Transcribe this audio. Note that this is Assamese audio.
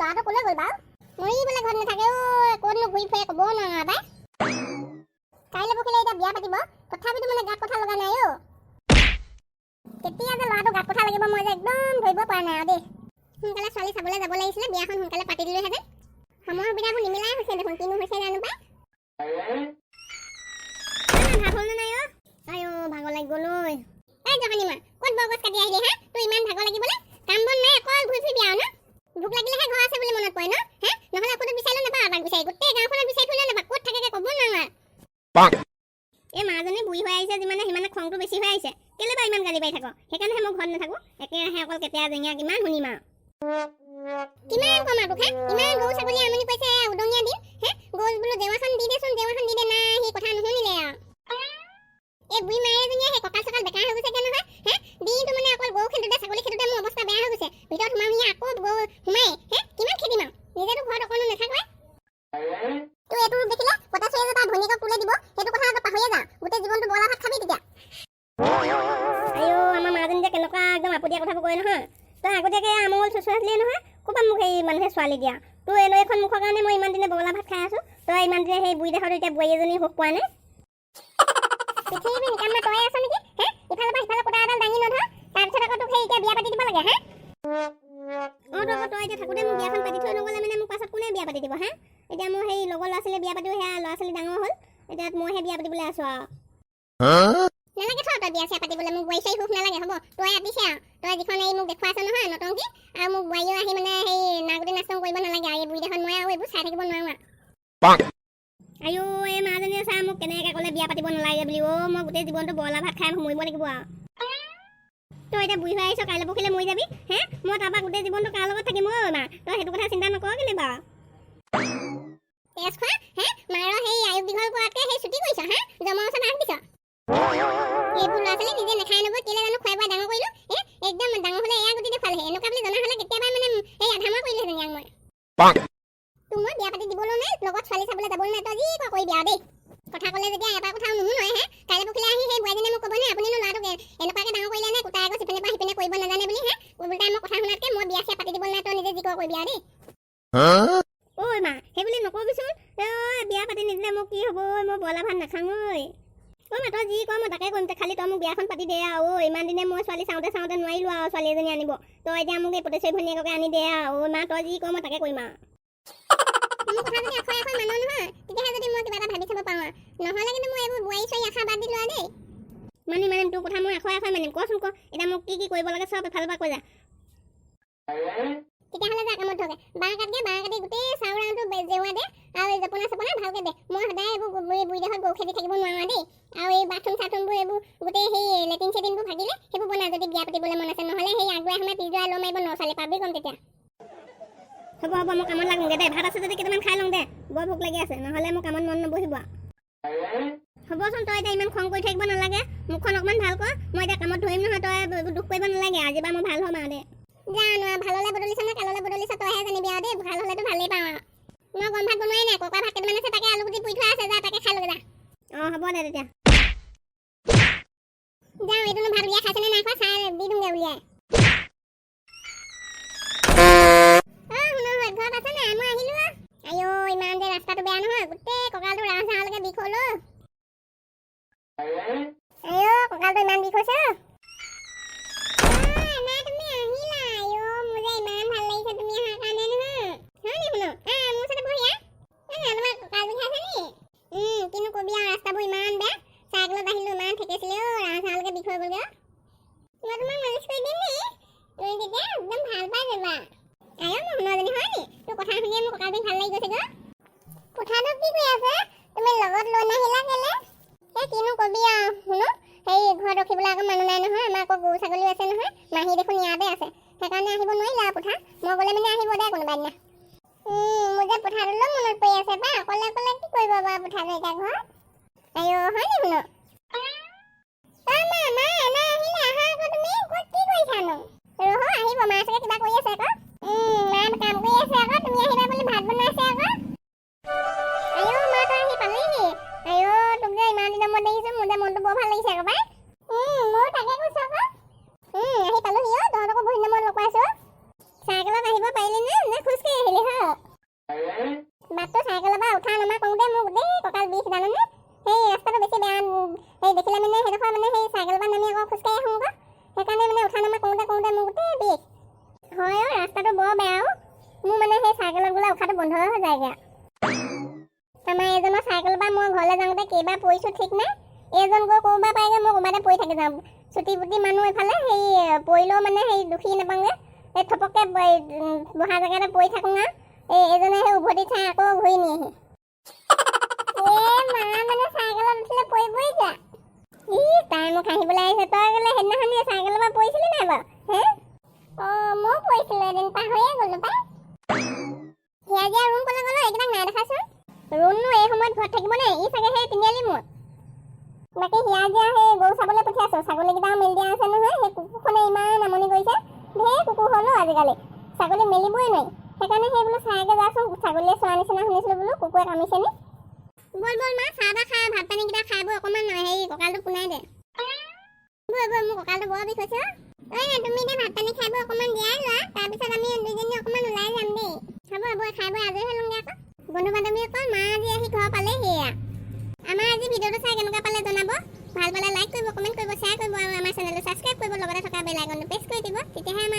ল'ৰাটো ক'লৈ গ'ল বাৰু? মৰি বোলে ঘৰত নাথাকে ক'তনো ঘূৰি ফুৰে ক'বও নোৱাৰা পাই। কাইলৈ পৰহিলে এতিয়া বিয়া পাতিব, তথাপিতো মানে গাত কথা লগা নাই কেতিয়া যে ল'ৰাটো গাত কথা লাগিব মই যে একদম ধৰিব পৰা নাই আৰু দেই। সোনকালে ছোৱালী চাবলৈ যাব লাগিছিলে, বিয়াখন সোনকালে পাতি দিলোহেঁতেন। সময় সুবিধাবোৰ নিমিলাই হৈছে দেখোন, কিনো হৈছে জানো পাই। ভাগ হ'ল নে নাই ভাগৰ লাগি গ'ল ঐ। জহানী মা ক'ত বৰগছ কাটি আহিলি হা? তোৰ ইমান ভাগৰ লাগিবলৈ কাম বন নাই, অকল ঘূৰি ফুৰিবি আৰু ন? ভোক লাগিলেহে ঘৰ আছে বুলি মনত পৰে ন? নহ'লে আকৌ বিচাৰিলেও নাপাওঁ, আমাক বিচাৰি গোটেই গাঁওখনত বিচাৰি ফুৰিলেও নাপাওঁ, ক'ত থাকেগে ক'ব নোৱাৰা। এই মাজনী বুঢ়ী হৈ আহিছে যিমানে সিমানে খংটো বেছি হৈ আহিছে। কেলে বা ইমান গালি পাৰি থাক? সেইকাৰণেহে মই ঘৰত নাথাকো, একেৰাহে অকল কেতিয়া জেঙীয়া কিমান শুনিম আৰু। কিমান কম আৰু তোক ইমান গৰু ছাগলী আমনি কৰিছে উদঙীয়া দিন গৰু বোলো দেৱাখন দি দেচোন, দেৱাখন দি দে, নাই সি কথা নুশুনিলে আৰু। এই বুঢ়ী মায়ে এজনীয়ে সেই কঁকাল চকাল বেকাৰ হৈ গৈছেগে নহয়। দিনটো মানে অকল গৰু খেদোতে ছাগলী খেদোতে মোৰ অৱস্থা বেয়া হৈ গৈছে। ভিতৰত সোমাই আকৌ গৰু সোমাই কিমান খেদিম আৰু, নিজেতো ঘৰত অকণো নাথাকোৱে। তোৰ এইটো দেখিলে পটাচুৱে যে তাৰ ভনীয়েকক তুলে দিব, সেইটো কথা তই পাহৰিয়ে যা, গোটেই জীৱনটো বলা ভাত খাবি তেতিয়া। আমাৰ মাজনী যে কেনেকুৱা একদম আপতীয়া কথাবোৰ কয় নহয়। তই আগতীয়াকৈ আমল চুচুৱাই আছিলি নহয়, ক'ৰপৰা মোক সেই মানুহে ছোৱালী দিয়া? তোৰ এইখন মুখৰ কাৰণে মই ইমান দিনে বগলা ভাত খাই আছো, তই ইমান দিনে সেই বুঢ়ী দেখাটো এতিয়া বোৱাৰী এজনী হোক পোৱা নাই। পৃথিৱী নিকামা তই আছ নেকি? ইফালৰ পৰা সিফালে কোটা এডাল দাঙি নধৰ, তাৰপিছত আকৌ তোক সেই এতিয়া বিয়া পাতি দিব লাগে তই এতিয়া থাকোঁতে মোক বিয়াখন পাতি থৈ নগ'লে মানে মোক পাছত কোনে বিয়া পাতি দিব এতিয়া মোৰ সেই লগৰ ল'ৰা ছোৱালী বিয়া পাতিও সেয়া ল'ৰা ছোৱালী ডাঙৰ হ'ল, এতিয়া মইহে বিয়া পাতিবলৈ আছো আৰু। নালাগে থ তই বিয়া চিয়া পাতিবলৈ, মোক বোৱাৰী চাৰী সুখ নালাগে হ'ব। তই আতিছে আৰু তই যিখন এই মোক দেখুৱাইছ নহয় নতংকি, আৰু মোক বোৱাৰীও আহি মানে সেই নাগৰি নাচং কৰিব নালাগে আৰু। এই বুঢ়ী দেখোন মই আৰু এইবোৰ চাই থাকিব নোৱাৰো আৰু। এই মাজনীয়ে চা মোক কেনেকৈ ক'লে বিয়া পাতিব নালাগে বুলি। মই গোটেই জীৱনটো বৰলা ভাত খাই মৰিব লাগিব আৰু। তই এতিয়া বুঢ়ী হৈ আহিছ, কাইলৈ পৰহিলে মৰি যাবি মই তাৰপৰা গোটেই জীৱনটো কাৰ লগত থাকিম মা? তই সেইটো কথা চিন্তা নকৰ কেলে বাৰু? তেজ খোৱা মাৰৰ সেই আয়ুস দীঘল কৰাতকৈ সেই ছুটি কৰিছ জমৰ ওচৰত আগ দিছ। এইবোৰ ল'ৰা ছোৱালী নিজে নাখাই নবৈ কেলে জানো খুৱাই বুৱাই ডাঙৰ কৰিলো। একদম ডাঙৰ হ'লে এয়া গতি দেখুৱালেহে, এনেকুৱা বুলি জনা হ'লে কেতিয়াবাই মানে এই আধামৰা কৰিলোহেঁতেন ইয়াক মই। তোক মই বিয়া পাতি দিবলৈ নাই, লগত ছোৱালী চাবলৈ যাবলৈ নাই, তই যি কৰ কৰিবি আৰু দেই। কথা ক'লে যেতিয়া এটা কথাও নুশুনয় কাইলৈ পৰহিলে আহি সেই বোৱাৰীজনীয়ে মোক ক'ব নে আপুনিনো ল'ৰাটোক এনেকুৱাকৈ ডাঙৰ কৰিলে নে, কুটাই আকৌ সিপিনে পৰা সিপিনে কৰিব নাজানে বুলি উল্টাই মই কথা শুনাতকৈ মই বিয়া চিয়া পাতি দিবলৈ নাই, তই নিজে যি কৰ কৰিবি আৰু দেই। ঐ মা সেই বুলি নকবিচোন, বিয়া পাতি নিদিলে মোক কি হ'ব? মই বৰলা ভাত নাখাওঁ মা তই যি কৰ মই তাকে কৰিম, খালি তই মোক বিয়াখন পাতি দে আৰু। ইমান দিনে মই ছোৱালী চাওঁতে নোৱাৰিলোঁ আৰু ছোৱালী এজনী আনিব, তই এতিয়া মোক এই পটেশ্বৰী ভনীয়েককে আনি দে আৰু মা তই যি কৰ মই তাকে কৰিম আৰু। মোৰ কথা যদি আখৰে আখৰে মানো নহয়, তেতিয়াহে যদি মই কিবা এটা ভাবি চাব পাৰোঁ, নহ'লে কিন্তু মই এইবোৰ বোৱাৰী চোৱাৰী আশা বাদ দিলোঁ আৰু দেই। মানিম তোৰ কথা মই আখৰে আখৰে মানিম, কচোন ক এতিয়া মোক কি কৰিব লাগে চব এফালৰ পৰা কৈ যা। তেতিয়াহ'লে যা কামত ধৰকে, বাঁহ কাটি গোটেই চাউৰাটো জেওৰা দে আৰু এই জপনা চপনা ভালকৈ দে। মই সদায় এইবোৰ বুঢ়ী দেহত গৰু খেদি থাকিব নোৱাৰোঁ দেই। আৰু এই বাথৰুম চাথৰুমবোৰ এইবোৰ গোটেই সেই লেট্ৰিন চেট্ৰিনবোৰ ভাগিলে সেইবোৰ বনা যদি বিয়া পাতিবলৈ মন আছে, নহ'লে সেই আগুৱাই সময় পিছুৱাই ল মাৰিব নচালে পাবি কম তেতিয়া। হ'ব মই কামত লাগোঁগৈ দে, ভাত আছে যদি কেইটামান খাই লওঁ দে, বৰ ভোক লাগি আছে, নহ'লে মোৰ কামত মন নবহিব। হ'বচোন তই এতিয়া ইমান খং কৰি থাকিব নালাগে, মুখখন অকণমান ভাল কৰ, মই এতিয়া কামত ধৰিম নহয়, তই দুখ কৰিব নালাগে, আজিৰপৰা মই ভাল হ'ম আৰু দে। জানো ভাললৈ বদলিছ নে কাললৈ বদলিছ তইহে জানিবি আৰু দেই। ভাল হ'লেতো ভালেই পাওঁ আৰু। মই গৰম ভাত বনোৱাই নাই, ককা ভাত কেইটামান আছে তাকে আলু গুটি পুৰি থোৱা আছে, যা তাকে খাই ল'গে যা। হ'ব দে তেতিয়া যাওঁ। এইটোনো ভাত উলিয়াই খাইছেনে নাই খোৱা চাই দি দিওঁগৈ উলিয়াই। ঘৰত আছে নাই? মই আহিলোঁ ইমান যে ৰাস্তাটো বেয়া নহয়, গোটেই কঁকালটো ৰাওঁ চাওঁলৈকে বিষ হ'ল কঁকালটো ইমান বিষ হৈছে। কিনো কবি আৰু ৰাস্তাবোৰ ইমান বেয়া, চাইকেলত আহিলোঁ ইমান ঠেকেছিলে ৰাওঁ চাওঁলৈকে বিষ হৈ গ'লগৈ। মই তোমাক মালিচ কৰি দিম নি? তুমি তেতিয়া একদম ভাল পাই যাবা। মই শুনোৱাজনী হয় নি? তোৰ কথা শুনিয়ে মোৰ কঁকাল বিষ ভাল লাগি গৈছে গৈ। কথাটো কি কৈ আছে? তুমি লগত লৈ নাহিলা কেলে? কিনো কবি আৰু শুনো, সেই ঘৰত ৰখিবলৈ আকৌ মানুহ নাই নহয়, আমাৰ আকৌ গৰু ছাগলীও আছে নহয়, মাহী দেখোন ইয়াতে আছে, সেইকাৰণে আহিব নোৱাৰিলা আৰু পথাৰ। মই গ'লে মানে আহিব দে কোনোবা দিনা। মোৰ যে পথাৰলৈ মনত পৰি আছে বা অকলে অকলে কি কৰিব বাৰু পথাৰলৈ এতিয়া ঘৰত? হয় নি শুনো? আহিলে আহা আকৌ তুমি, ক'ত কি কৰিছানো? ৰহ আহিব, মা চাগে কিবা কৰি আছে আকৌ। মা কাম কৰি আছে আকৌ, তুমি আহিবা বুলি ভাত বনাইছে আকৌ। মা তই আহি পালিহি। তোক যে ইমান দিনৰ মূৰত দেখিছোঁ, মোৰ যে মনটো বৰ ভাল লাগিছে আকৌ পাই। ময়ো তাকে কৈছোঁ আকৌ। আহি পালোহি তহঁতকো বহুত দিনৰ মূৰত লগ পাইছোঁ। চাইকেলত আহিব পাৰিলি নে খোজকাঢ়ি আহিলি ৰাস্তাটো বৰ বেয়া মোৰ মানে সেই চাইকেলত গ'লে উশাহটো বন্ধ হৈ যায়গৈ আমাৰ এজনৰ চাইকেলৰ পৰা মই ঘৰলৈ যাওঁতে কেইবাৰ পৰিছোঁ ঠিক নাই এজন গৈ ক'ৰবাৰ পাইগৈ মই ক'ৰবাতে পৰি থাকি যাওঁ চুটি পুটি মানুহ এইফালে সেই পৰিলেও মানে সেই দুখী নাপাওঁগৈ এই থপককৈ বহা জেগাতে পৰি থাকোঁ আৰু এজনে সেই উভতি চাই আকৌ ঘূৰি নিয়েহি মা মানে চাইকেলত উঠিলে পৰিবই যা তাই মোক হাঁহিবলৈ আহিছে তই গ'লে সেইদিনাখন চাইকেলৰ পৰা পৰিছিলি নাই বাৰু হে ময়ো পৰিছিলোঁ এদিন পাহৰিয়ে গ'লোঁ পাই হিয়াজীয়া ৰুম ক'লৈ গ'লো এইকেইটাক নাই দেখাচোন ৰুমনো এই সময়ত ঘৰত থাকিব নে ই চাগে সেই তিনিআলি মূৰত বাকী হিয়াজীয়া সেই গৰু চাবলৈ পঠিয়াইছোঁ ছাগলীকেইটাও মেলি দিয়া আছে নহয় সেই কুকুৰখনে ইমান আমনি কৰিছে ঢেৰ কুকুৰ হ'লো আজিকালি ছাগলী মেলিবই নোৱাৰি সেইকাৰণে সেই বোলো চাইকে যাচোন ছাগলীয়ে চোৱা নিচিনা শুনিছিলোঁ বোলো কুকুৰে কামিছে নি বল বল মা চাহ তাহ খাই ভাত পানীকেইটা খাই বৈ অকণমান হেৰি কঁকালটো পোনাই দে বল বল মোৰ কঁকালটো বৰ বিষ হৈছে তুমি এতিয়া ভাত পানী খাই বৈ অকণমান দিয়াই লোৱা তাৰপিছত আমি দুইজনী অকণমান ওলাই যাম দেই হ'ব হ'ব খাই বৈ আজৰি হৈ লওঁগৈ আকৌ বন্ধু বান্ধৱীসকল মা আজি আহি ঘৰ পালে সেয়া আমাৰ আজি ভিডিঅ'টো চাই কেনেকুৱা পালে জনাব ভাল পালে লাইক কৰিব কমেণ্ট কৰিব শ্বেয়াৰ কৰিব আৰু আমাৰ চেনেলটো ছাবস্ক্ৰাইব কৰিব লগতে থকা বেল আইকনটো প্ৰেছ কৰি দিব তেতিয়াহে আমাৰ